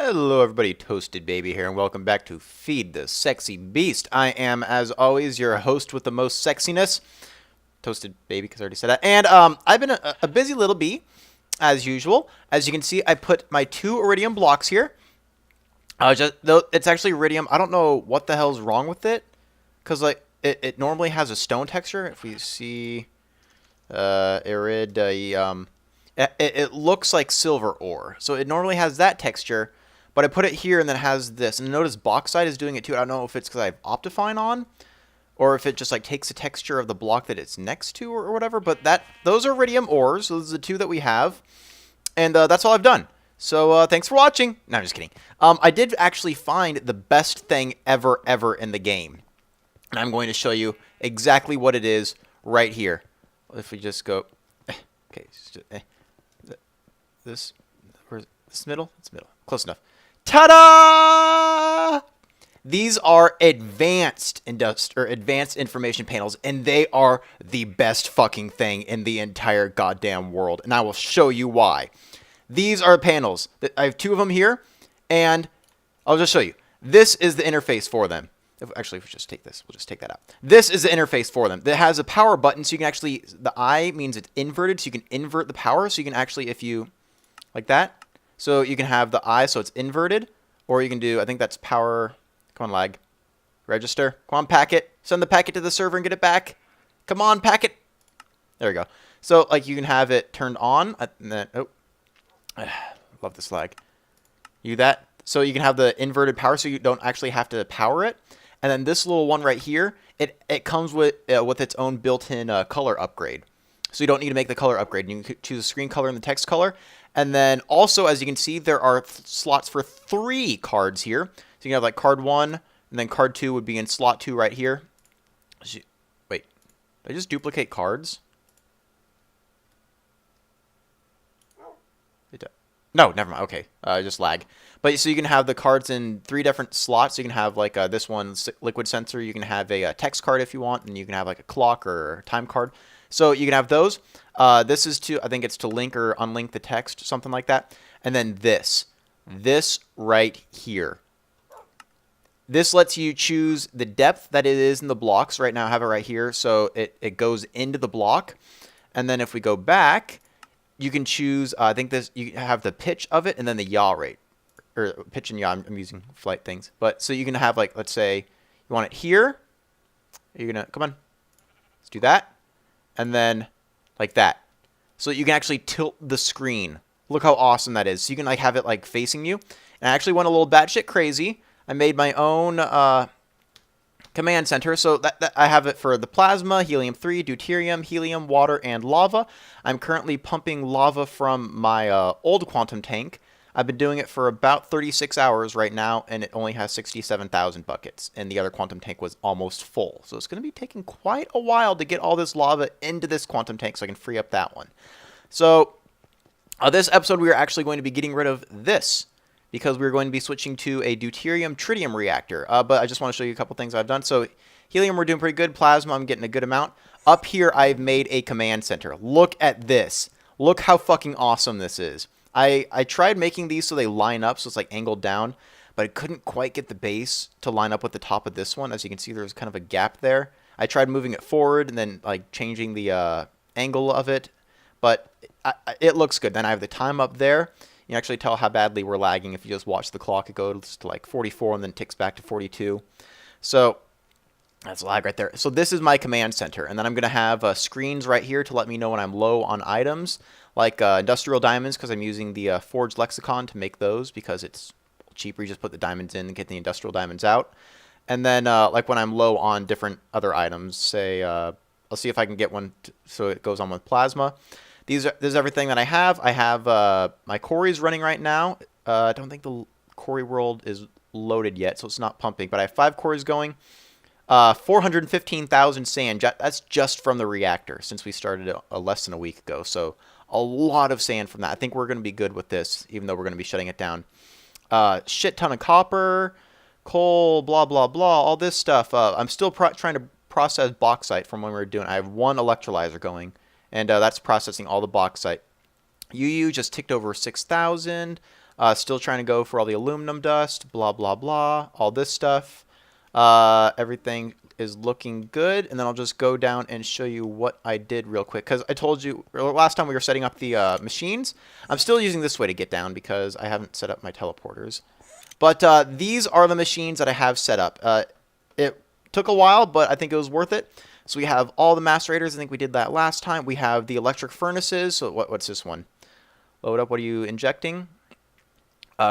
Hello everybody, Toasted Baby here, and welcome back to Feed the Sexy Beast. I am, as always, your host with the most sexiness. Toasted Baby, because I already said that. And I've been a busy little bee, as usual. As you can see, I put my 2 iridium blocks here. Though it's actually iridium. I don't know what the hell's wrong with it, because like it normally has a stone texture. If we see iridium, it looks like silver ore, so it normally has that texture. But I put it here and then it has this. And notice bauxite is doing it too. I don't know if it's because I have Optifine on, or if it just like takes the texture of the block that it's next to or whatever. But those are iridium ores. Those are the 2 that we have. And that's all I've done. So thanks for watching. No, I'm just kidding. I did actually find the best thing ever in the game. And I'm going to show you exactly what it is right here. If we just go... Okay. This middle? It's middle. Close enough. Ta-da! These are advanced information panels, and they are the best fucking thing in the entire goddamn world. And I will show you why. These are panels. I have 2 of them here, and I'll just show you. This is the interface for them. Actually, if we just take this, we'll just take that out. This is the interface for them. It has a power button, so you can actually, the I means it's inverted, so you can invert the power. So you can actually, if you, like that, so you can have the I, so it's inverted, or you can do, I think that's power, come on, lag, register, come on, packet, send the packet to the server and get it back. Come on, packet. There we go. So, like, you can have it turned on, and then, oh, love this lag. So you can have the inverted power, so you don't actually have to power it. And then this little one right here, it comes with its own built-in color upgrade. So you don't need to make the color upgrade. You can choose the screen color and the text color. And then also, as you can see, there are slots for 3 cards here. So you can have like card 1, and then card 2 would be in slot 2 right here. Wait, did I just duplicate cards? No, never mind. Okay, just lag. But so you can have the cards in 3 different slots. You can have like this one, liquid sensor. You can have a text card if you want, and you can have like a clock or time card. So you can have those. This is to, I think it's to link or unlink the text, something like that. And then this right here. This lets you choose the depth that it is in the blocks. Right now I have it right here, so it goes into the block. And then if we go back, you can choose, I think this, you have the pitch of it and then the yaw rate. Or pitch and yaw, I'm using flight things. But so you can have like, let's say you want it here. You're gonna, come on, let's do that. And then like that. So you can actually tilt the screen. Look how awesome that is. So you can like have it like facing you. And I actually went a little batshit crazy. I made my own command center. So that I have it for the plasma, helium-3, deuterium, helium, water, and lava. I'm currently pumping lava from my old quantum tank. I've been doing it for about 36 hours right now, and it only has 67,000 buckets, and the other quantum tank was almost full. So it's going to be taking quite a while to get all this lava into this quantum tank so I can free up that one. So this episode, we are actually going to be getting rid of this, because we're going to be switching to a Deuterium-Tritium reactor. But I just want to show you a couple things I've done. So helium, we're doing pretty good. Plasma, I'm getting a good amount. Up here, I've made a command center. Look at this. Look how fucking awesome this is. I tried making these so they line up, so it's like angled down, but I couldn't quite get the base to line up with the top of this one. As you can see, there's kind of a gap there. I tried moving it forward and then like changing the angle of it, but it looks good. Then I have the time up there. You can actually tell how badly we're lagging if you just watch the clock. It goes to like 44 and then ticks back to 42. So that's lag right there. So this is my command center, and then I'm going to have screens right here to let me know when I'm low on items, like industrial diamonds, because I'm using the forged lexicon to make those because it's cheaper. You just put the diamonds in and get the industrial diamonds out. And then like when I'm low on different other items, say I'll see if I can get one so it goes on with plasma. This is everything that I have. I have my quarries running right now. I don't think the quarry world is loaded yet, so it's not pumping, but I have 5 quarries going. 415,000 sand. That's just from the reactor since we started less than a week ago. So a lot of sand from that. I think we're going to be good with this, even though we're going to be shutting it down. Shit ton of copper, coal, blah, blah, blah, all this stuff. I'm still trying to process bauxite from when we were doing. I have 1 electrolyzer going, and that's processing all the bauxite. UU just ticked over 6,000. Still trying to go for all the aluminum dust, blah, blah, blah, all this stuff. Everything is looking good. And then I'll just go down and show you what I did real quick. Because I told you last time we were setting up the machines, I'm still using this way to get down because I haven't set up my teleporters. But these are the machines that I have set up. It took a while, but I think it was worth it. So we have all the macerators. I think we did that last time. We have the electric furnaces. So what's this one? Load up. What are you injecting?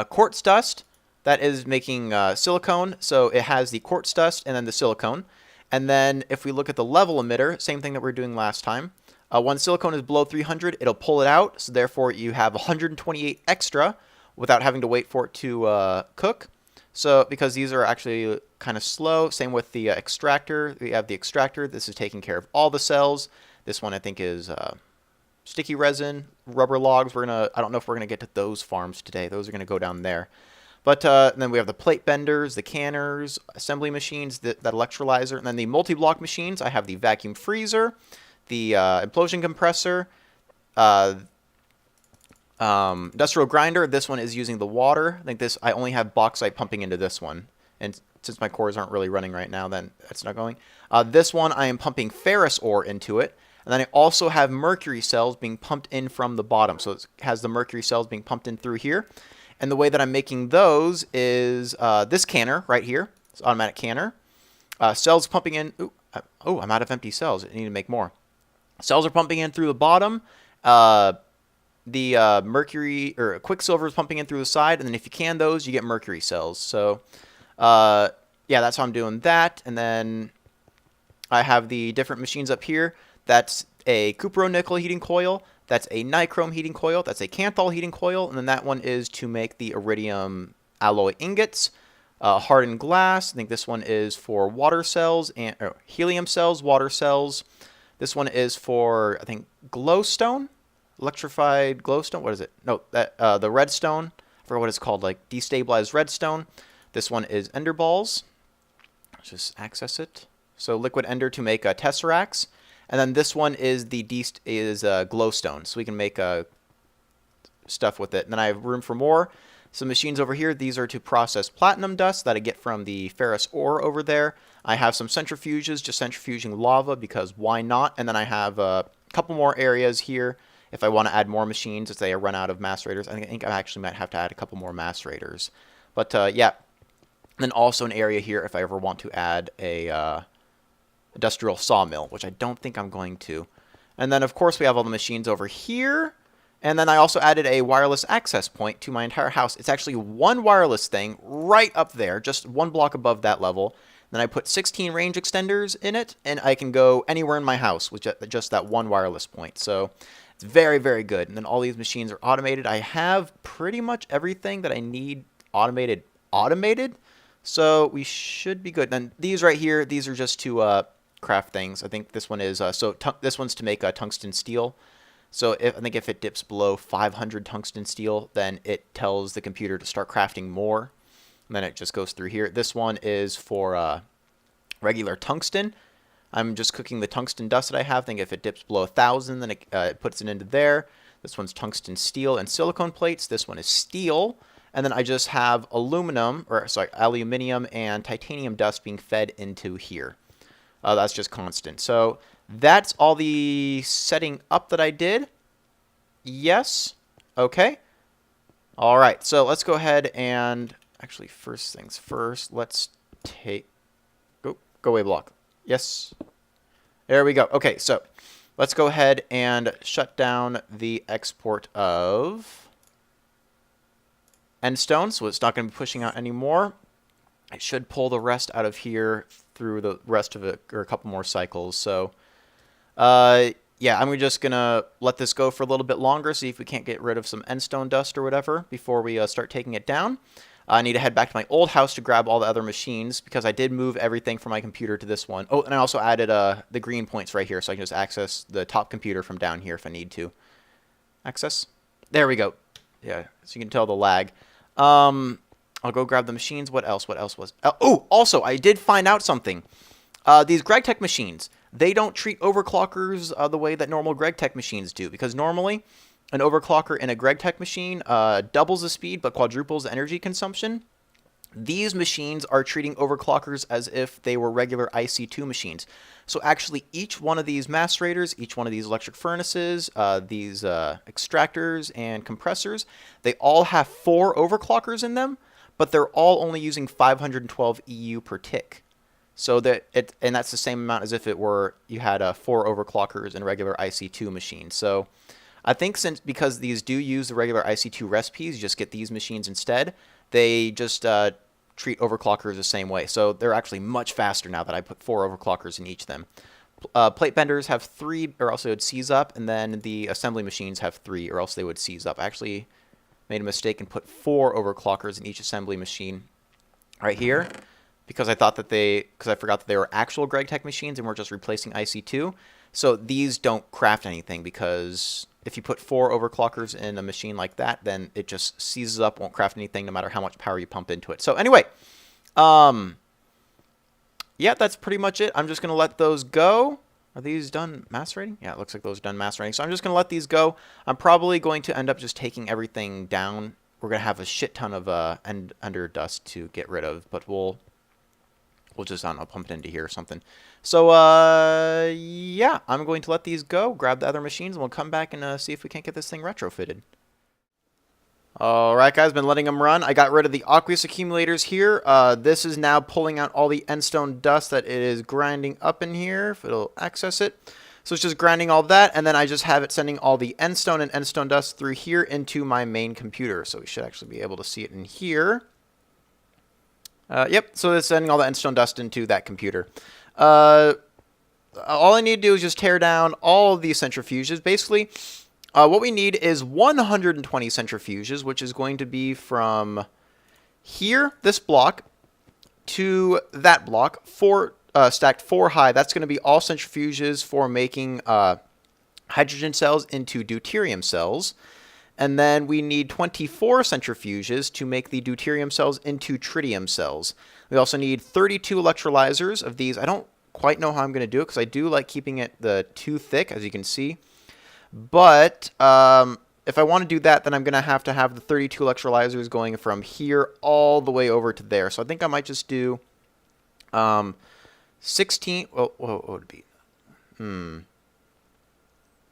Quartz dust. That is making silicone. So it has the quartz dust and then the silicone. And then if we look at the level emitter, same thing that we were doing last time. When silicone is below 300, it'll pull it out. So therefore, you have 128 extra without having to wait for it to cook. So because these are actually kind of slow. Same with the extractor. We have the extractor. This is taking care of all the cells. This one I think is sticky resin, rubber logs. I don't know if we're gonna get to those farms today. Those are gonna go down there. But then we have the plate benders, the canners, assembly machines, that electrolyzer, and then the multi-block machines. I have the vacuum freezer, the implosion compressor, industrial grinder. This one is using the water. I think I only have bauxite pumping into this one. And since my cores aren't really running right now, then it's not going. This one, I am pumping ferrous ore into it. And then I also have mercury cells being pumped in from the bottom. So it has the mercury cells being pumped in through here. And the way that I'm making those is this canner right here. It's automatic canner. Cells pumping in. Oh, I'm out of empty cells. I need to make more. Cells are pumping in through the bottom. The mercury or quicksilver is pumping in through the side. And then if you can those, you get mercury cells. So yeah, that's how I'm doing that. And then I have the different machines up here. That's a cupro-nickel heating coil. That's a nichrome heating coil. That's a Kanthal heating coil. And then that one is to make the iridium alloy ingots. Hardened glass. I think this one is for water cells and helium cells, water cells. This one is for, I think, glowstone. Electrified glowstone. What is it? No, the redstone. I forgot what it's called. Like destabilized redstone. This one is ender balls. Let's just access it. So liquid ender to make tesseracts. And then this one is the glowstone, so we can make stuff with it. And then I have room for more. Some machines over here. These are to process platinum dust that I get from the ferrous ore over there. I have some centrifuges, just centrifuging lava because why not? And then I have a couple more areas here if I want to add more machines. If they run out of macerators, I think I actually might have to add a couple more macerators. But yeah, and then also an area here if I ever want to add a industrial sawmill, which I don't think I'm going to. And then, of course, we have all the machines over here. And then I also added a wireless access point to my entire house. It's actually one wireless thing right up there, just one block above that level. Then I put 16 range extenders in it, and I can go anywhere in my house with just that one wireless point. So it's very, very good. And then all these machines are automated. I have pretty much everything that I need automated. So we should be good. And these right here, these are just to craft things. I think this one is this one's to make tungsten steel. So I think if it dips below 500 tungsten steel, then it tells the computer to start crafting more. And then it just goes through here. This one is for regular tungsten. I'm just cooking the tungsten dust that I have. I think if it dips below 1,000, then it puts it into there. This one's tungsten steel and silicone plates. This one is steel. And then I just have aluminium and titanium dust being fed into here. That's just constant. So that's all the setting up that I did. Yes. Okay. All right. So let's go ahead and actually, first things first, let's take go away block. Yes. There we go. Okay. So let's go ahead and shut down the export of endstone. So it's not going to be pushing out anymore. I should pull the rest out of here through the rest of it, or a couple more cycles. So, yeah, I'm just going to let this go for a little bit longer, see if we can't get rid of some endstone dust or whatever before we start taking it down. I need to head back to my old house to grab all the other machines because I did move everything from my computer to this one. Oh, and I also added the green points right here, so I can just access the top computer from down here if I need to. Access. There we go. Yeah, so you can tell the lag. I'll go grab the machines. What else? What else was... oh, also, I did find out something. These GregTech machines, they don't treat overclockers the way that normal GregTech machines do. Because normally, an overclocker in a GregTech machine doubles the speed but quadruples the energy consumption. These machines are treating overclockers as if they were regular IC2 machines. So actually each one of these macerators, each one of these electric furnaces, these extractors and compressors, they all have 4 overclockers in them, but they're all only using 512 EU per tick. So and that's the same amount as if it were you had 4 overclockers in a regular IC2 machine. So I think because these do use the regular IC2 recipes, you just get these machines instead. They just treat overclockers the same way. So they're actually much faster now that I put 4 overclockers in each of them. Plate benders have 3, or else they would seize up, and then the assembly machines have 3, or else they would seize up. I actually made a mistake and put 4 overclockers in each assembly machine right here, because I forgot that they were actual GregTech machines and we're just replacing IC2. So these don't craft anything, because if you put 4 overclockers in a machine like that, then it just seizes up, won't craft anything no matter how much power you pump into it. So anyway, yeah, that's pretty much it. I'm just going to let those go. Are these done macerating? Yeah, it looks like those are done macerating. So I'm just going to let these go. I'm probably going to end up just taking everything down. We're going to have a shit ton of under dust to get rid of, but we'll just, I don't know, pump it into here or something. So, yeah, I'm going to let these go, grab the other machines, and we'll come back and see if we can't get this thing retrofitted. Alright, guys, been letting them run. I got rid of the aqueous accumulators here. This is now pulling out all the endstone dust that it is grinding up in here, if it'll access it. So it's just grinding all that, and then I just have it sending all the endstone and endstone dust through here into my main computer. So we should actually be able to see it in here. Yep, so it's sending all the endstone dust into that computer. All I need to do is just tear down all of these centrifuges. Basically, what we need is 120 centrifuges, which is going to be from here, this block, to that block, stacked 4 high. That's going to be all centrifuges for making hydrogen cells into deuterium cells. And then we need 24 centrifuges to make the deuterium cells into tritium cells. We also need 32 electrolyzers of these. I don't quite know how I'm going to do it because I do like keeping it too thick, as you can see. But if I want to do that, then I'm going to have the 32 electrolyzers going from here all the way over to there. So I think I might just do 16. Well, what would it be?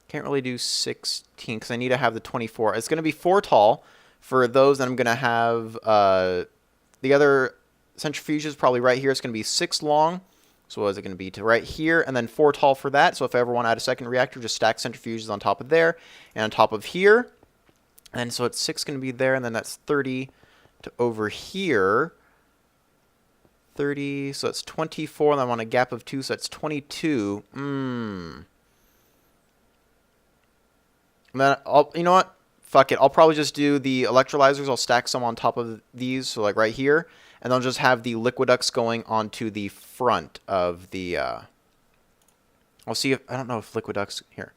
Can't really do 16 because I need to have the 24. It's going to be 4 tall for those that I'm going to have. The other centrifuges probably right here. It's going to be 6 long. So what is it going to be to right here? And then 4 tall for that. So if I ever want to add a second reactor, just stack centrifuges on top of there and on top of here. And so it's 6 going to be there. And then that's 30 to over here. 30. So it's 24. And I want a gap of 2. So that's 22. And then you know what? Fuck it. I'll probably just do the electrolyzers. I'll stack some on top of these, so like right here, and I'll just have the liquiducts going onto the front of the. I'll see if I don't know if liquiducts here.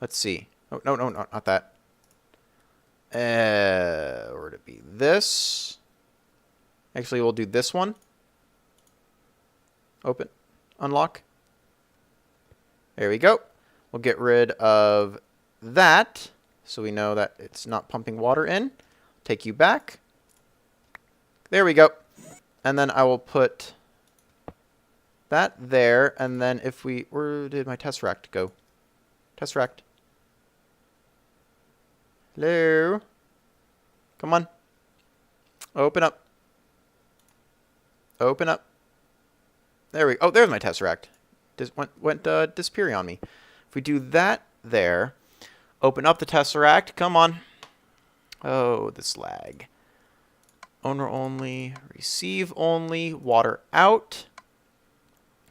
Let's see. Oh, no, not that. Or would it be this? Actually, we'll do this one. Open, unlock. There we go. We'll get rid of that, so we know that it's not pumping water in. Take you back. There we go. And then I will put that there, and then if we... Where did my tesseract go? Tesseract. Hello? Come on. Open up. Open up. There we go. Oh, there's my tesseract. Went disappearing on me. If we do that there... Open up the tesseract. Come on. Oh, this lag. Owner only. Receive only. Water out.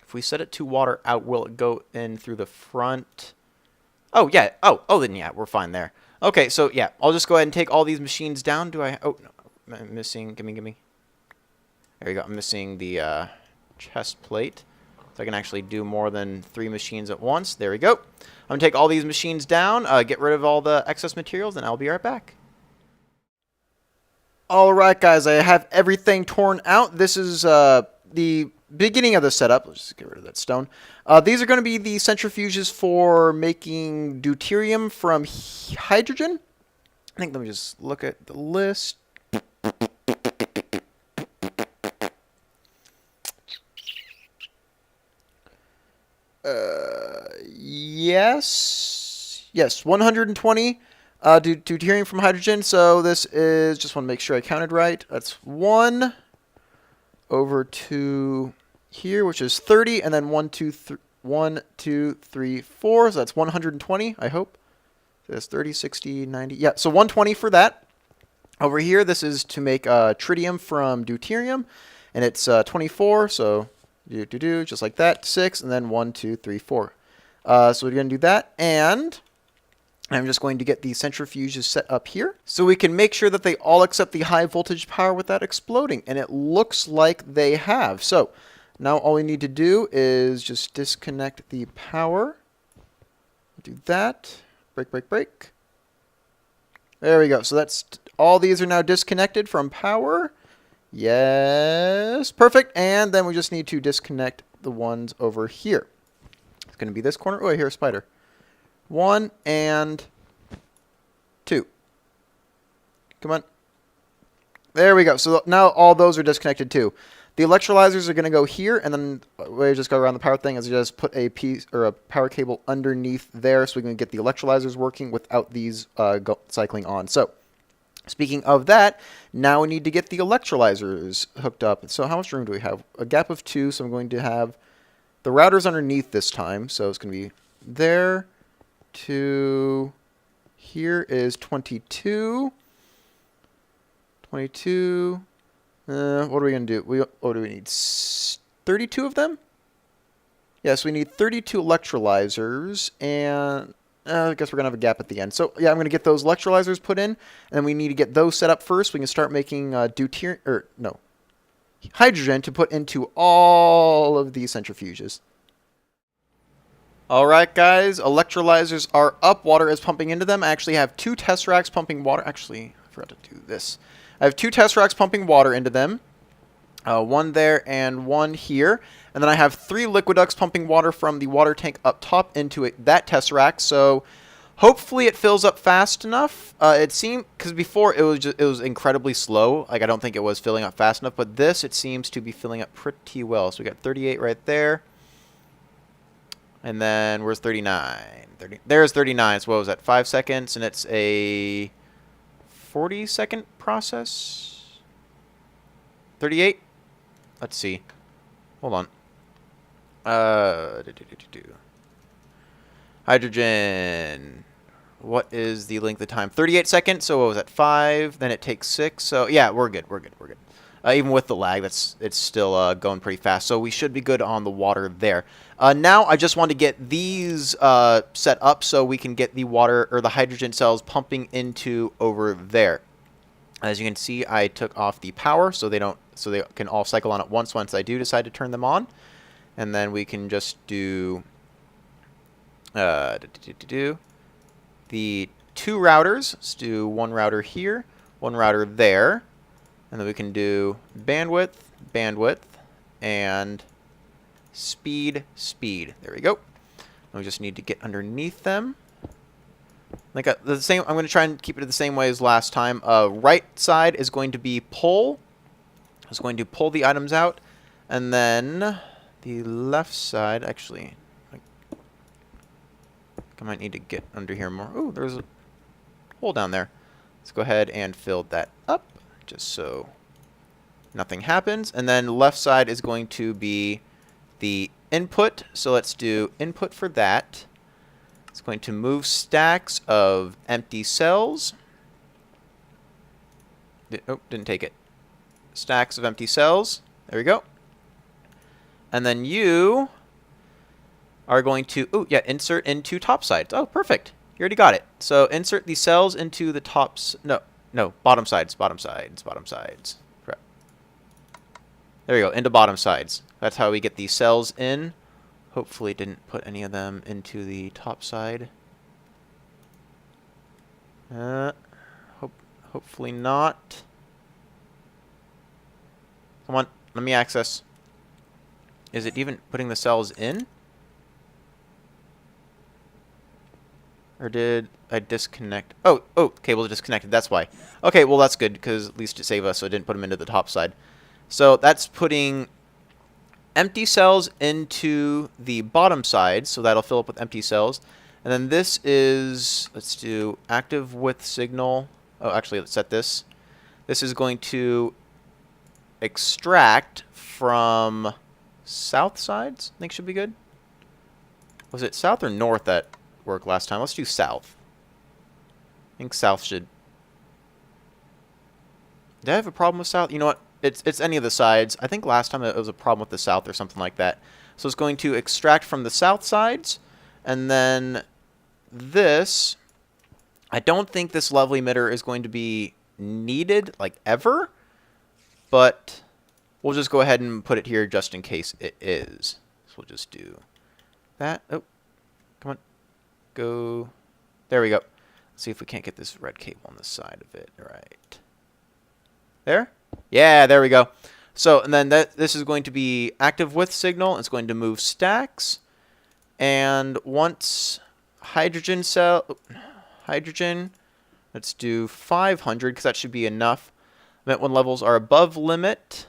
If we set it to water out, will it go in through the front? Oh, yeah. Oh, then yeah, we're fine there. Okay, so yeah, I'll just go ahead and take all these machines down. Do I... Oh, no. I'm missing... Gimme. There you go. I'm missing the chest plate. So I can actually do more than 3 machines at once. There we go. I'm going to take all these machines down, get rid of all the excess materials, and I'll be right back. Alright, guys, I have everything torn out. This is the beginning of the setup. Let's just get rid of that stone. These are going to be the centrifuges for making deuterium from hydrogen. I think, let me just look at the list. Yes, 120 deuterium from hydrogen. So this is, just want to make sure I counted right. That's 1 over 2 here, which is 30, and then 1, 2, 3, 4. So that's 120, I hope. So that's 30, 60, 90. Yeah, so 120 for that. Over here, this is to make tritium from deuterium, and it's 24, so just like that, 6, and then 1, 2, 3, 4. So we're going to do that, and I'm just going to get the centrifuges set up here so we can make sure that they all accept the high voltage power without exploding, and it looks like they have. So now all we need to do is just disconnect the power. Do that. Break. There we go. So that's all these are now disconnected from power. Yes, perfect. And then we just need to disconnect the ones over here. It's going to be this corner. Oh, I hear a spider. 1 and 2. Come on. There we go. So now all those are disconnected too. The electrolyzers are going to go here, and then the way I just go around the power thing is just put a piece or a power cable underneath there so we can get the electrolyzers working without these cycling on. So speaking of that, now we need to get the electrolyzers hooked up. So how much room do we have? A gap of 2, so I'm going to have the routers underneath this time. So it's going to be there to here is 22. 22. What are we going to do? What do we need? 32 of them? Yes, we need 32 electrolyzers, and I guess we're going to have a gap at the end. So, yeah, I'm going to get those electrolyzers put in, and we need to get those set up first. We can start making hydrogen to put into all of these centrifuges. All right, guys, electrolyzers are up. Water is pumping into them. I actually have 2 test racks pumping water. Actually, I forgot to do this. I have 2 test racks pumping water into them. 1 there and 1 here. And then I have 3 liquid ducts pumping water from the water tank up top into that test rack. So hopefully it fills up fast enough. It seemed, because before it was incredibly slow. Like, I don't think it was filling up fast enough. But this, it seems to be filling up pretty well. So we got 38 right there. And then where's 39? There's 39. So what was that? 5 seconds, and it's a 40-second process. 38. Let's see. Hold on. Hydrogen. What is the length of time? 38 seconds. So what was that? 5. Then it takes 6. So yeah, we're good. We're good. Even with the lag, it's still going pretty fast. So we should be good on the water there. Now I just want to get these set up so we can get the water or the hydrogen cells pumping into over there. As you can see, I took off the power so they can all cycle on at once I do decide to turn them on. And then we can just do the 2 routers. Let's do 1 router here, 1 router there. And then we can do bandwidth, and speed. There we go. And we just need to get underneath them. Like the same. I'm going to try and keep it the same way as last time. Right side is going to be pull. It's going to pull the items out, and then the left side. Actually, I might need to get under here more. Oh, there's a hole down there. Let's go ahead and fill that up, just so nothing happens. And then left side is going to be the input. So let's do input for that. It's going to move stacks of empty cells. Oh, didn't take it. Stacks of empty cells. There we go. And then you are going to, insert into top sides. Oh, perfect. You already got it. So insert the cells into the tops. No, bottom sides. Crap. There we go, into bottom sides. That's how we get the cells in. Hopefully didn't put any of them into the top side. Hopefully not. Come on, let me access. Is it even putting the cells in? Or did I disconnect? Oh, cable disconnected. That's why. Okay, well that's good because at least it saved us, so it didn't put them into the top side. So that's putting empty cells into the bottom side, so that'll fill up with empty cells. And then this is, let's do active with signal. Oh, actually, let's set this. This is going to extract from south sides. I think should be good. Was it south or north that worked last time? Let's do south. I think south should. Did I have a problem with south? You know what? It's any of the sides. I think last time it was a problem with the south or something like that. So it's going to extract from the south sides, and then this. I don't think this level emitter is going to be needed, like, ever. But we'll just go ahead and put it here just in case it is. So we'll just do that. Oh, come on. Go. There we go. Let's see if we can't get this red cable on the side of it. All right. There? Yeah, there we go. So, and then this is going to be active with signal. It's going to move stacks. And once hydrogen, let's do 500 because that should be enough. When levels are above limit,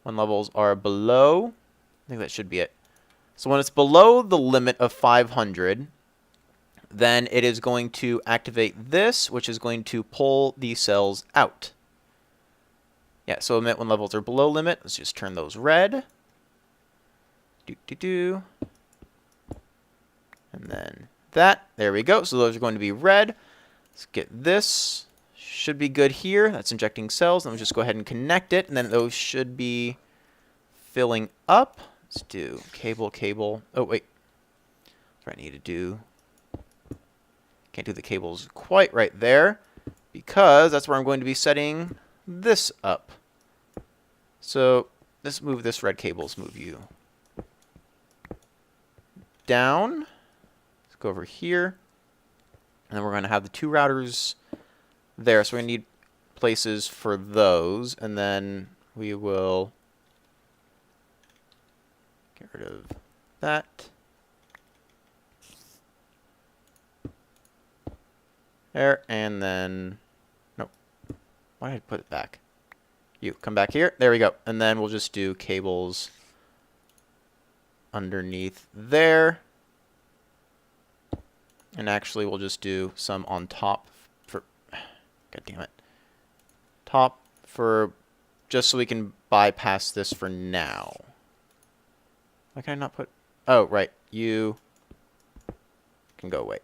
when levels are below, I think that should be it. So when it's below the limit of 500, then it is going to activate this, which is going to pull these cells out. Yeah, so emit when levels are below limit. Let's just turn those red. And then that. There we go. So those are going to be red. Let's get this. Should be good here. That's injecting cells. Then we'll just go ahead and connect it. And then those should be filling up. Let's do cable. Oh, wait. That's what I need to do. Can't do the cables quite right there because that's where I'm going to be setting this up. So let's move this red cable. Let's move you down. Let's go over here. And then we're going to have the two routers there. So we're going to need places for those. And then we will get rid of that. There. And then, nope. Why did I put it back? You come back here. There we go. And then we'll just do cables underneath there. And actually, we'll just do some on top for, God damn it. Top for, just so we can bypass this for now. Why can I not put, oh, right. You can go away.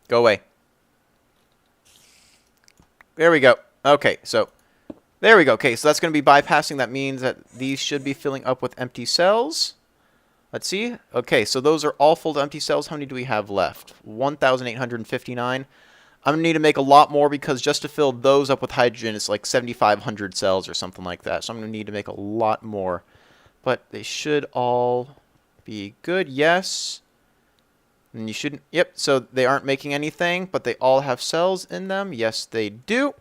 Go away. There we go. Okay, so there we go. Okay, so that's going to be bypassing. That means that these should be filling up with empty cells. Let's see. Okay, so those are all full empty cells. How many do we have left? 1,859. I'm going to need to make a lot more because just to fill those up with hydrogen, it's like 7,500 cells or something like that. So I'm going to need to make a lot more. But they should all be good. Yes. And you shouldn't. Yep, so they aren't making anything, but they all have cells in them. Yes, they do.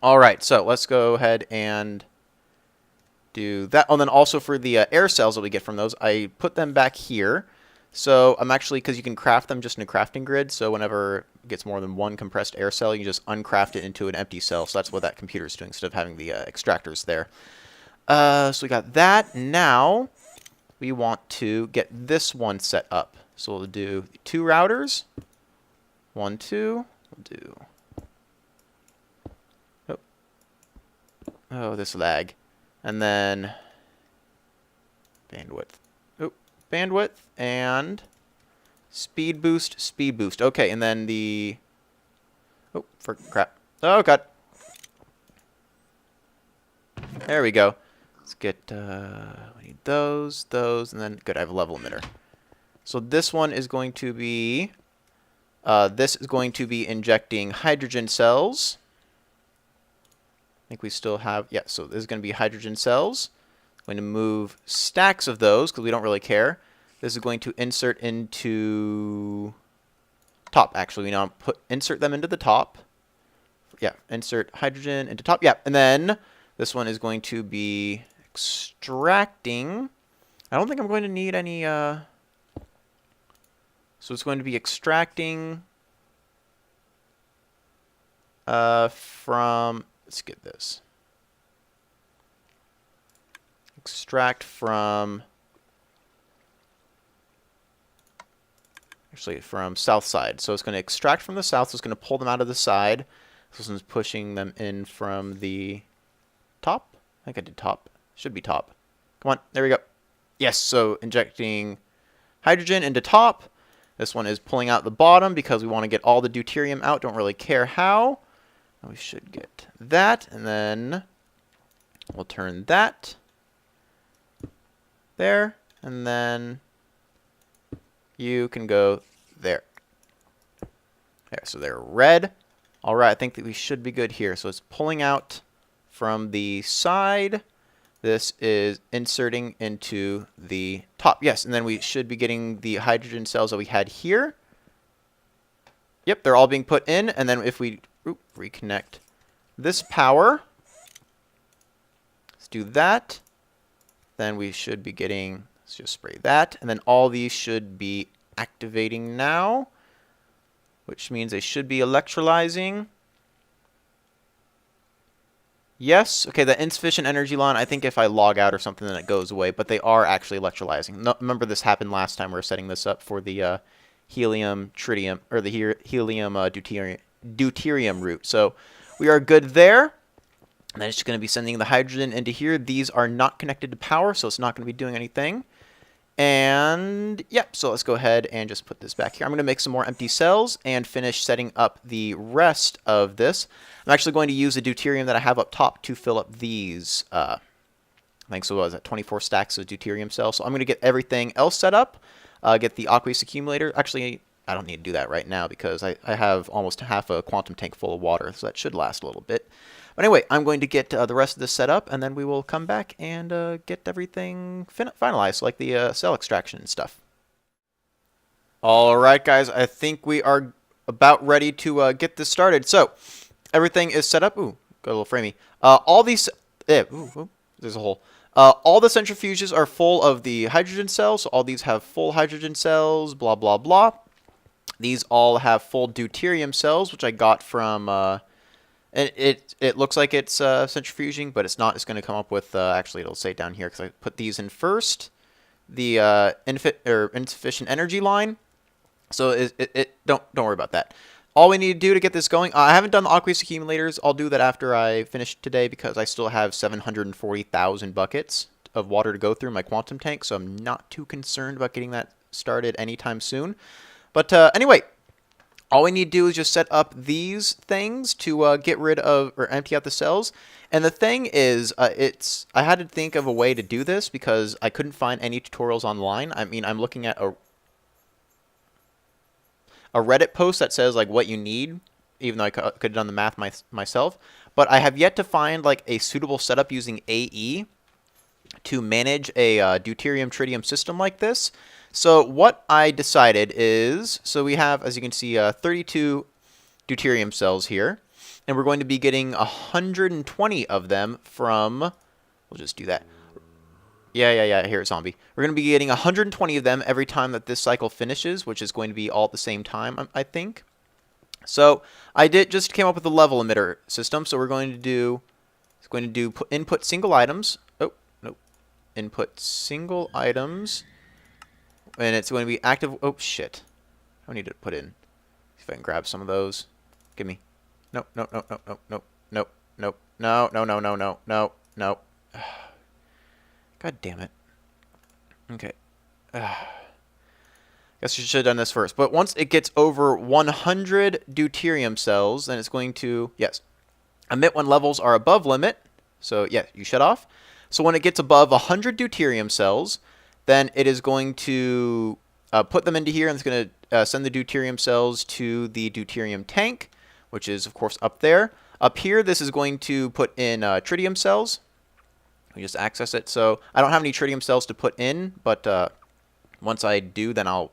All right, so let's go ahead and do that. Oh, and then also for the air cells that we get from those, I put them back here. So I'm actually, because you can craft them just in a crafting grid, so whenever it gets more than one compressed air cell, you can just uncraft it into an empty cell. So that's what that computer is doing instead of having the extractors there. So we got that. Now we want to get this one set up. So we'll do 2 routers. 1, 2. We'll do. Oh, this lag. And then bandwidth. Oh, bandwidth and speed boost, speed boost. Okay, and then the. Oh, for crap. Oh, God. There we go. Let's get. We need those, and then good. I have a level emitter. So this one is going to be. This is going to be injecting hydrogen cells. I think we still have, yeah, so this is going to be hydrogen cells. I'm going to move stacks of those because we don't really care. This is going to insert into top, actually. We now insert them into the top. Yeah, insert hydrogen into top. Yeah, and then this one is going to be extracting. I don't think I'm going to need any, so it's going to be extracting from, let's get this. Extract from, actually from south side. So it's going to extract from the south, so it's going to pull them out of the side. This one's pushing them in from the top. I think I did top. Should be top. Come on, there we go. Yes, so injecting hydrogen into top. This one is pulling out the bottom because we want to get all the deuterium out. Don't really care how. We should get that, and then we'll turn that there, and then you can go there. There, so they're red. All right, I think that we should be good here. So it's pulling out from the side. This is inserting into the top. Yes, and then we should be getting the hydrogen cells that we had here. Yep, they're all being put in, and then if we reconnect this power, let's do that. Then we should be getting, let's just spray that, and then all these should be activating now, which means they should be electrolyzing. Yes. Okay, the insufficient energy line, I think if I log out or something, then it goes away, but they are actually electrolyzing. No, remember this happened last time we were setting this up for the helium-tritium, or the helium-deuterium route. So we are good there. And then it's just going to be sending the hydrogen into here. These are not connected to power, so it's not going to be doing anything. And, yep, so let's go ahead and just put this back here. I'm going to make some more empty cells and finish setting up the rest of this. I'm actually going to use the deuterium that I have up top to fill up these, I think so, what was that, 24 stacks of deuterium cells. So I'm going to get everything else set up, get the aqueous accumulator. Actually, I don't need to do that right now because I have almost half a quantum tank full of water, so that should last a little bit. But anyway, I'm going to get the rest of this set up, and then we will come back and get everything finalized, like the cell extraction and stuff. All right, guys, I think we are about ready to get this started. So everything is set up. Ooh, got a little framey. All these, ooh, there's a hole. All the centrifuges are full of the hydrogen cells. So all these have full hydrogen cells, blah, blah, blah. These all have full deuterium cells, which I got from... It looks like it's centrifuging, but it's not. It's going to come up with, actually it'll say down here because I put these in first, the insufficient energy line. So don't worry about that. All we need to do to get this going, I haven't done the aqueous accumulators. I'll do that after I finish today because I still have 740,000 buckets of water to go through my quantum tank, so I'm not too concerned about getting that started anytime soon. But anyway, all we need to do is just set up these things to get rid of or empty out the cells. And the thing is, I had to think of a way to do this because I couldn't find any tutorials online. I mean, I'm looking at a Reddit post that says like what you need, even though I could have done the math myself. But I have yet to find like a suitable setup using AE to manage a Deuterium-Tritium system like this. So what I decided is, so we have, as you can see, 32 deuterium cells here, and we're going to be getting 120 of them from, we'll just do that. Yeah, here, zombie. We're going to be getting 120 of them every time that this cycle finishes, which is going to be all at the same time, I think. So I just came up with a level emitter system, so we're going to do, input single items. Oh, no. Input single items. And it's going to be active. Oh, shit. I need to put in. See if I can grab some of those. Give me. Nope. No. God damn it. Okay. Guess you should have done this first. But once it gets over 100 deuterium cells, then it's going to, yes, emit when levels are above limit. So, yeah, you shut off. So when it gets above 100 deuterium cells, then it is going to put them into here, and it's going to send the deuterium cells to the deuterium tank, which is, of course, up there. Up here, this is going to put in tritium cells. We just access it. So I don't have any tritium cells to put in, but once I do, then I'll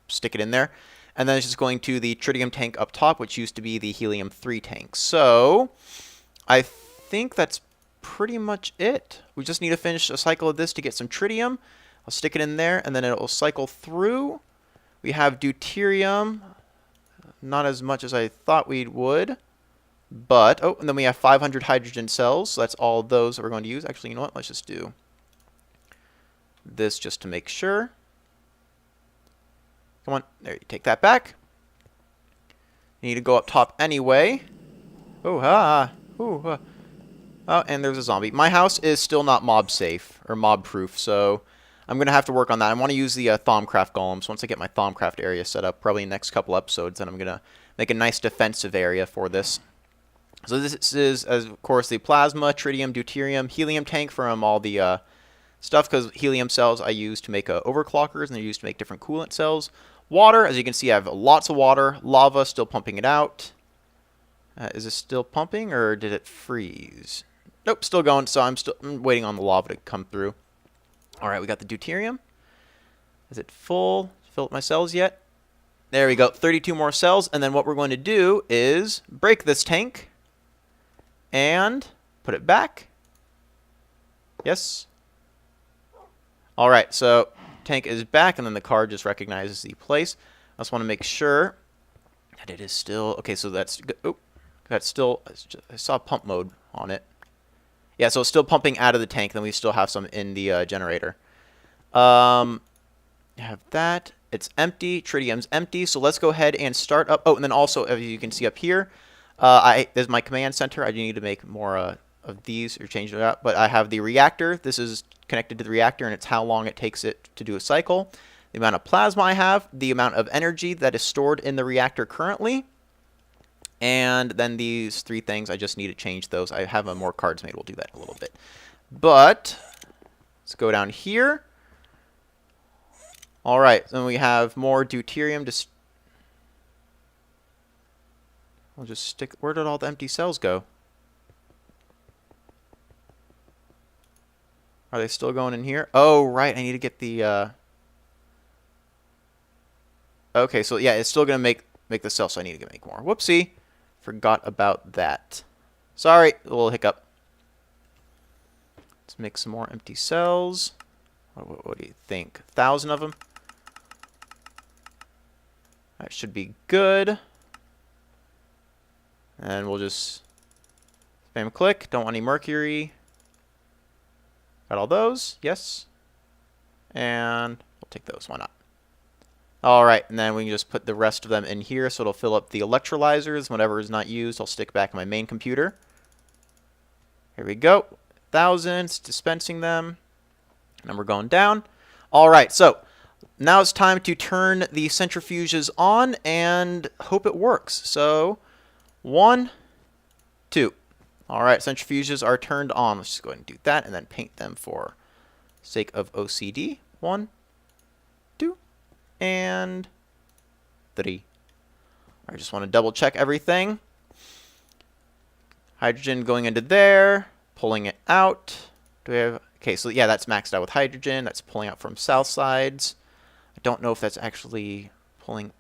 stick it in there. And then it's just going to the tritium tank up top, which used to be the helium-3 tank. So I think that's pretty much it. We just need to finish a cycle of this to get some tritium. I'll stick it in there, and then it will cycle through. We have deuterium. Not as much as I thought we would. But, oh, and then we have 500 hydrogen cells. So that's all those that we're going to use. Actually, you know what? Let's just do this just to make sure. Come on. There, you take that back. You need to go up top anyway. Oh, oh, and there's a zombie. My house is still not mob safe or mob proof, so I'm going to have to work on that. I want to use the Thaumcraft golems. Once I get my Thaumcraft area set up, probably in the next couple episodes, then I'm going to make a nice defensive area for this. So this is, of course, the plasma, tritium, deuterium, helium tank from all the stuff, because helium cells I use to make overclockers, and they're used to make different coolant cells. Water, as you can see, I have lots of water. Lava, still pumping it out. Is this still pumping, or did it freeze? Nope, still going, so I'm waiting on the lava to come through. All right, we got the deuterium. Is it full? Fill up my cells yet? There we go, 32 more cells, and then what we're going to do is break this tank and put it back. Yes. All right, so tank is back, and then the card just recognizes the place. I just want to make sure that it is still okay. So that's good. Oh, that's still. I saw pump mode on it. Yeah, so it's still pumping out of the tank. Then we still have some in the generator. Have that. It's empty. Tritium's empty. So let's go ahead and start up. Oh, and then also, as you can see up here, there's my command center. I do need to make more of these or change it up. But I have the reactor. This is connected to the reactor, and it's how long it takes it to do a cycle. The amount of plasma I have, the amount of energy that is stored in the reactor currently, and then these three things, I just need to change those. I have more cards made. We'll do that in a little bit. But let's go down here. All right, then we have more deuterium. We'll just stick. Where did all the empty cells go? Are they still going in here? Oh, right. I need to get the... Okay, so yeah, it's still going to make the cell, so I need to make more. Whoopsie. Forgot about that. Sorry, a little hiccup. Let's make some more empty cells. What do you think? 1,000 of them? That should be good. And we'll just spam click. Don't want any mercury. Got all those? Yes. And we'll take those. Why not? Alright, and then we can just put the rest of them in here, so it'll fill up the electrolyzers. Whatever is not used, I'll stick back in my main computer. Here we go. Thousands, dispensing them. And we're going down. Alright, so now it's time to turn the centrifuges on and hope it works. So, 1, 2. Alright, centrifuges are turned on. Let's just go ahead and do that and then paint them for sake of OCD. 1, 2, and 3. I just want to double check everything. Hydrogen going into there, pulling it out. Do we have... Okay, so yeah, that's maxed out with hydrogen. That's pulling out from south sides. I don't know if that's actually pulling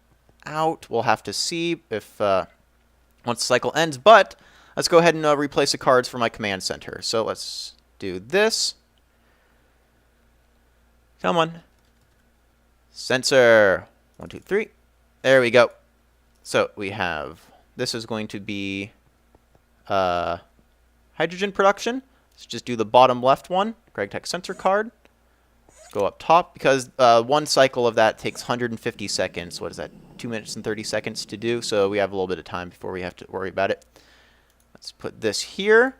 out. We'll have to see if once the cycle ends, but let's go ahead and replace the cards for my command center. So let's do this. Come on. Sensor. 1, 2, 3. There we go. So we have, this is going to be hydrogen production. Let's just do the bottom left one. GregTech sensor card. Let's go up top, because one cycle of that takes 150 seconds. What is that? 2 minutes and 30 seconds to do. So we have a little bit of time before we have to worry about it. Let's put this here.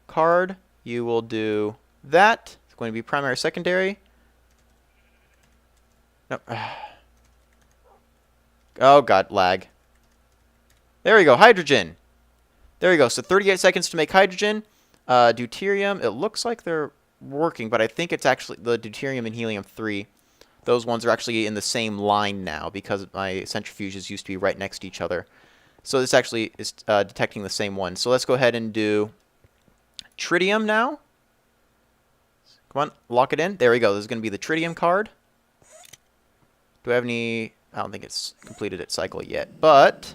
Card. You will do that. It's going to be primary, secondary. Nope. Oh, God, lag. There we go, hydrogen. There we go, so 38 seconds to make hydrogen. Deuterium, it looks like they're working, but I think it's actually the deuterium and helium-3. Those ones are actually in the same line now because my centrifuges used to be right next to each other. So this actually is detecting the same one. So let's go ahead and do tritium now. Come on, lock it in. There we go, this is going to be the tritium card. Do I have any... I don't think it's completed its cycle yet, but...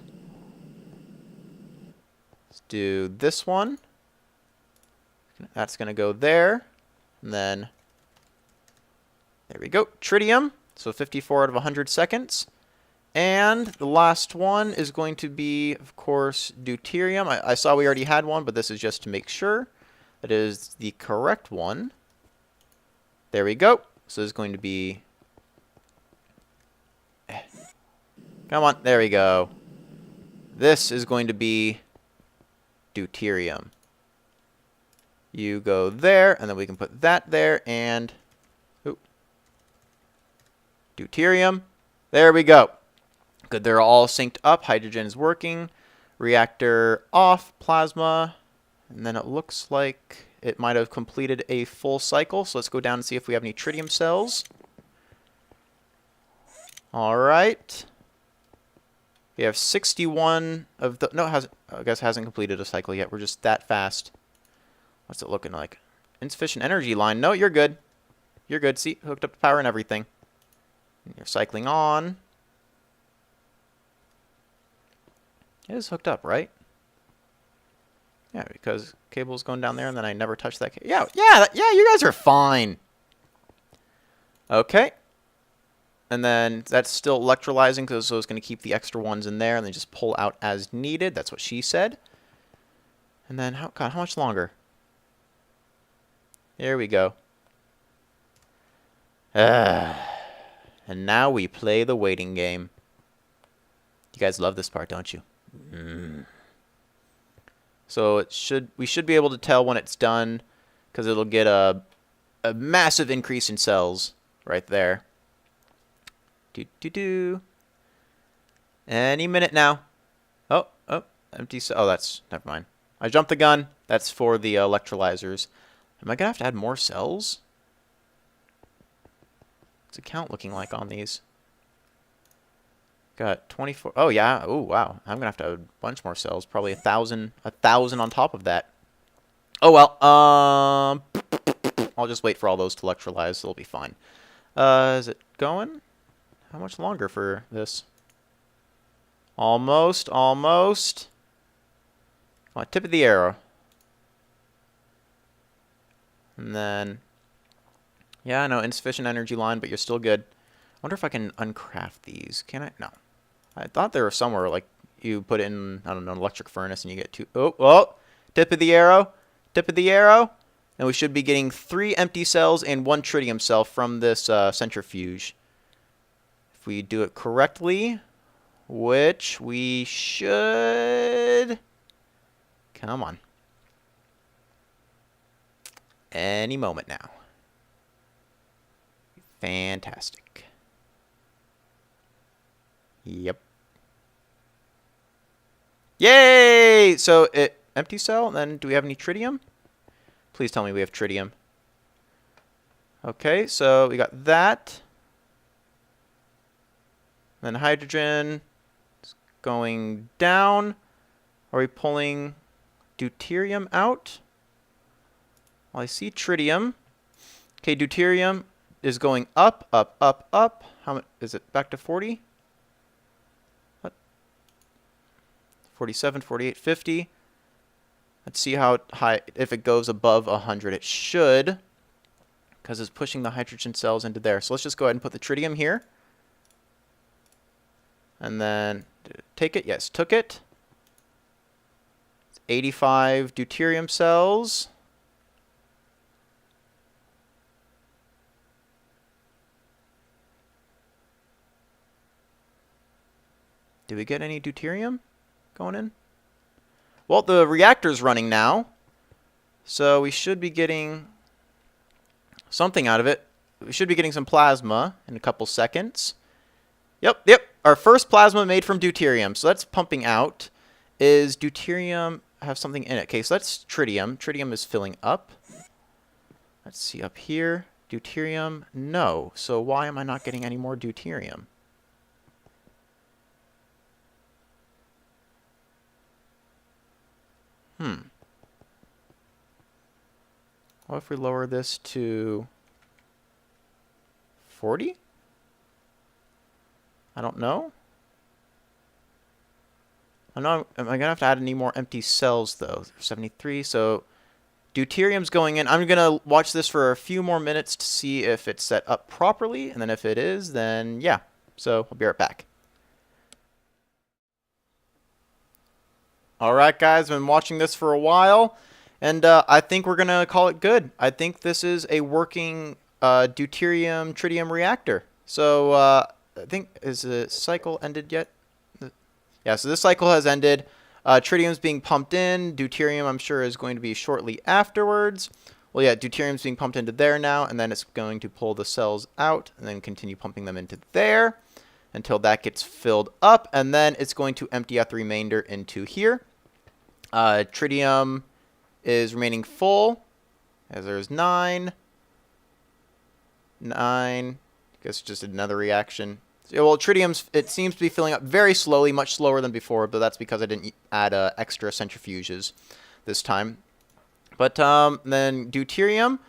Let's do this one. That's going to go there. And then, there we go. Tritium. So 54 out of 100 seconds. And the last one is going to be, of course, deuterium. I saw we already had one, but this is just to make sure that is the correct one. There we go. So it's going to be... Come on. There we go. This is going to be deuterium. You go there, and then we can put that there, and... Ooh. Deuterium. There we go. Good, they're all synced up. Hydrogen is working. Reactor off. Plasma. And then it looks like it might have completed a full cycle. So let's go down and see if we have any tritium cells. All right. We have 61 of the... No, I guess it hasn't completed a cycle yet. We're just that fast. What's it looking like? Insufficient energy line. No, you're good. You're good. See, hooked up to power and everything. And you're cycling on. It is hooked up, right? Yeah, because cable's going down there, and then I never touched that cable. Yeah, you guys are fine. Okay. And then that's still electrolyzing, so it's going to keep the extra ones in there, and then just pull out as needed. That's what she said. And then, God, how much longer? There we go. And now we play the waiting game. You guys love this part, don't you? So we should be able to tell when it's done, because it'll get a massive increase in cells right there. Any minute now. Oh, empty cell. Oh, that's never mind. I jumped the gun. That's for the electrolyzers. Am I gonna have to add more cells? What's the count looking like on these? Got 24. Oh, yeah. Oh, wow. I'm going to have to add a bunch more cells. Probably 1,000 on top of that. Oh, well. I'll just wait for all those to electrolyze. So it'll be fine. Is it going? How much longer for this? Almost. Almost. Come on, tip of the arrow. And then... Yeah, I know. Insufficient energy line, but you're still good. I wonder if I can uncraft these. Can I? No. I thought there were somewhere, like, you put in, I don't know, an electric furnace and you get two. Oh, tip of the arrow. Tip of the arrow. And we should be getting 3 empty cells and 1 tritium cell from this centrifuge. If we do it correctly, which we should. Come on. Any moment now. Fantastic. Yep. Yay! So it empty cell, and then do we have any tritium? Please tell me we have tritium. Okay, so we got that. Then hydrogen is going down. Are we pulling deuterium out? Well, I see tritium. Okay, deuterium is going up, up, up, up. How much is it? Back to 40? 47, 48, 50. Let's see how high, if it goes above 100. It should, because it's pushing the hydrogen cells into there. So let's just go ahead and put the tritium here. And then, did it take it? Yes, took it. It's 85 deuterium cells. Do we get any deuterium going in? Well, the reactor's running now, so we should be getting something out of it. We should be getting some plasma in a couple seconds. Yep. Our first plasma made from deuterium. So that's pumping out. Is deuterium have something in it? Okay, so that's tritium. Tritium is filling up. Let's see up here. Deuterium, no. So why am I not getting any more deuterium? What if we lower this to 40? I don't know. I know. Am I going to have to add any more empty cells, though? 73, so Deuterium's going in. I'm going to watch this for a few more minutes to see if it's set up properly, and then if it is, then yeah. So I'll be right back. Alright guys, I've been watching this for a while, and I think we're going to call it good. I think this is a working Deuterium-Tritium reactor. So I think, is the cycle ended yet? Yeah, so this cycle has ended. Tritium's being pumped in. Deuterium, I'm sure, is going to be shortly afterwards. Well, yeah, Deuterium's being pumped into there now, and then it's going to pull the cells out and then continue pumping them into there until that gets filled up, and then it's going to empty out the remainder into here. Tritium is remaining full, as there's 9. I guess just another reaction. So, well, Tritium's, it seems to be filling up very slowly, much slower than before, but that's because I didn't add extra centrifuges this time. But then Deuterium,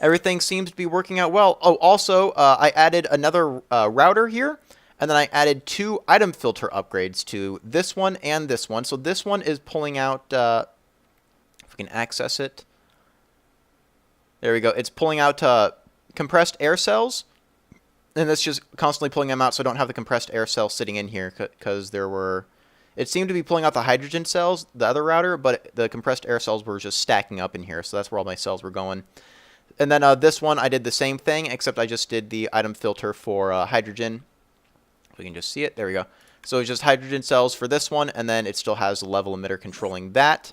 everything seems to be working out well. Oh, also, I added another router here. And then I added 2 item filter upgrades to this one and this one. So this one is pulling out, if we can access it. There we go. It's pulling out compressed air cells. And it's just constantly pulling them out, so I don't have the compressed air cells sitting in here because there were... It seemed to be pulling out the hydrogen cells, the other router, but the compressed air cells were just stacking up in here. So that's where all my cells were going. And then this one, I did the same thing, except I just did the item filter for hydrogen. We can just see it. There we go. So it's just hydrogen cells for this one, and then it still has a level emitter controlling that.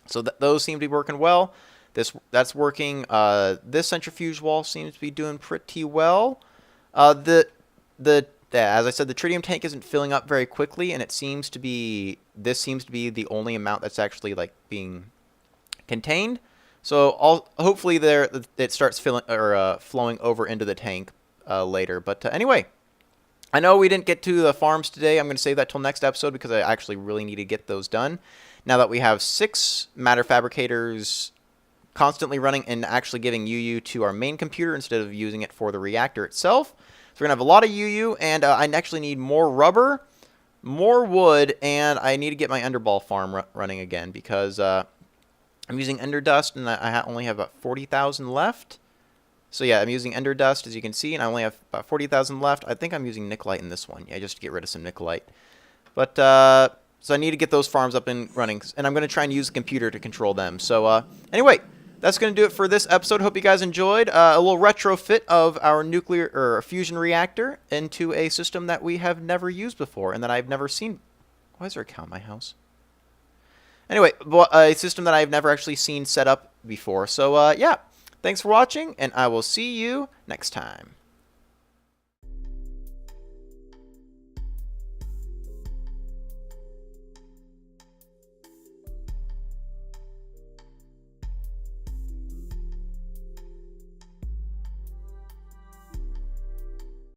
So those seem to be working well. That's working. This centrifuge wall seems to be doing pretty well. As I said, the tritium tank isn't filling up very quickly, and it seems to be this seems to be the only amount that's actually like being contained. So hopefully it starts filling or flowing over into the tank later. But anyway. I know we didn't get to the farms today. I'm going to save that till next episode because I actually really need to get those done. Now that we have 6 matter fabricators constantly running and actually giving UU to our main computer instead of using it for the reactor itself. So we're going to have a lot of UU, and I actually need more rubber, more wood, and I need to get my Enderball farm running again because I'm using Ender Dust, and I only have about 40,000 left. So yeah, I'm using Ender Dust, as you can see, and I only have about 40,000 left. I think I'm using Nicolite in this one, yeah, just to get rid of some Nicolite. But, so I need to get those farms up and running, and I'm going to try and use the computer to control them. So, anyway, that's going to do it for this episode. Hope you guys enjoyed. A little retrofit of our nuclear, or fusion reactor into a system that we have never used before, and that I've never seen. Why is there a cow in my house? Anyway, a system that I've never actually seen set up before. So, yeah. Thanks for watching, and I will see you next time.